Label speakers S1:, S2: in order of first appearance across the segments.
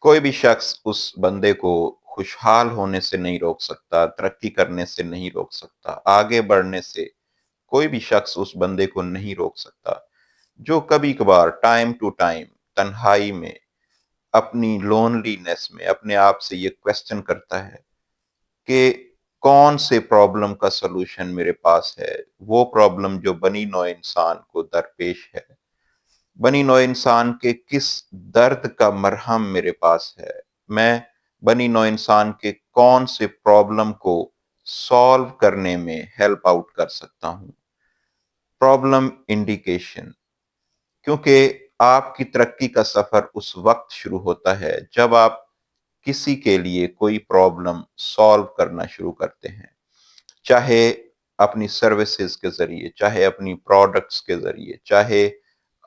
S1: कोई भी शख्स उस बंदे को खुशहाल होने से नहीं रोक सकता, तरक्की करने से नहीं रोक सकता, आगे बढ़ने से कोई भी शख्स उस बंदे को नहीं रोक सकता, जो कभी-कभार टाइम टू टाइम तन्हाई में, अपनी लोनलीनेस में अपने आप से ये क्वेश्चन करता है कि कौन से प्रॉब्लम का सॉल्यूशन मेरे पास है, वो प्रॉब्लम जो बनी नौए इंसान को दरपेश है। बनी नौए इंसान के किस दर्द का मरहम मेरे पास है, मैं बनी नौए इंसान के कौन से प्रॉब्लम को सॉल्व करने में हेल्प आउट कर सकता हूँ। प्रॉब्लम इंडिकेशन, क्योंकि आपकी तरक्की का सफर उस वक्त शुरू होता है जब आप किसी के लिए कोई प्रॉब्लम सॉल्व करना शुरू करते हैं, चाहे अपनी सर्विसेज के जरिए, चाहे अपनी प्रोडक्ट्स के जरिए, चाहे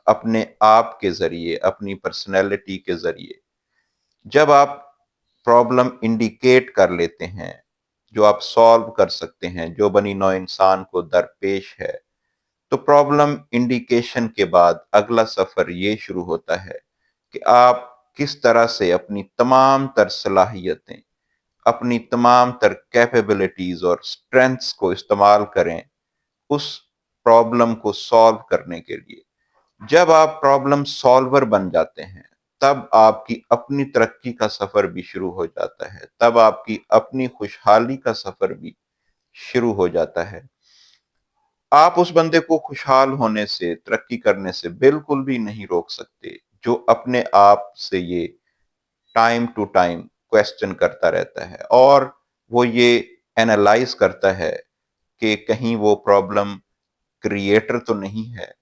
S1: अपने आप के जरिए, अपनी पर्सनैलिटी के जरिए। जब आप प्रॉब्लम इंडिकेट कर लेते हैं, जो आप सॉल्व कर सकते हैं, जो बनी नौ इंसान को दरपेश है, तो प्रॉब्लम इंडिकेशन के बाद अगला सफर ये शुरू होता है कि आप किस तरह से अपनी तमाम तर सलाहियतें, अपनी तमाम तर कैपेबिलिटीज और स्ट्रेंथ्स को इस्तेमाल करें उस प्रॉब्लम को सॉल्व करने के लिए। जब आप प्रॉब्लम सॉल्वर बन जाते हैं, तब आपकी अपनी तरक्की का सफर भी शुरू हो जाता है, तब आपकी अपनी खुशहाली का सफर भी शुरू हो जाता है। आप उस बंदे को खुशहाल होने से, तरक्की करने से बिल्कुल भी नहीं रोक सकते, जो अपने आप से ये टाइम टू टाइम क्वेश्चन करता रहता है और वो ये एनालाइज करता है कि कहीं वो प्रॉब्लम क्रिएटर तो नहीं है,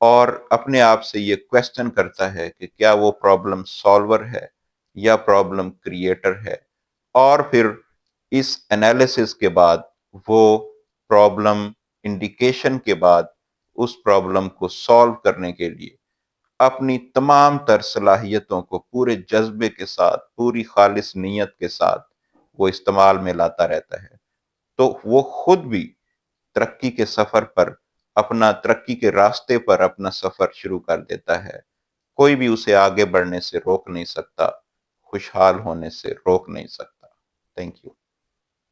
S1: और अपने आप से ये क्वेश्चन करता है कि क्या वो प्रॉब्लम सॉल्वर है या प्रॉब्लम क्रिएटर है। और फिर इस एनालिसिस के बाद, वो प्रॉब्लम इंडिकेशन के बाद, उस प्रॉब्लम को सॉल्व करने के लिए अपनी तमाम तर सलाहियतों को पूरे जज्बे के साथ, पूरी खालिस नीयत के साथ वो इस्तेमाल में लाता रहता है। तो वो खुद भी तरक्की के सफर पर, अपना तरक्की के रास्ते पर अपना सफर शुरू कर देता है। कोई भी उसे आगे बढ़ने से रोक नहीं सकता, खुशहाल होने से रोक नहीं सकता। Thank you.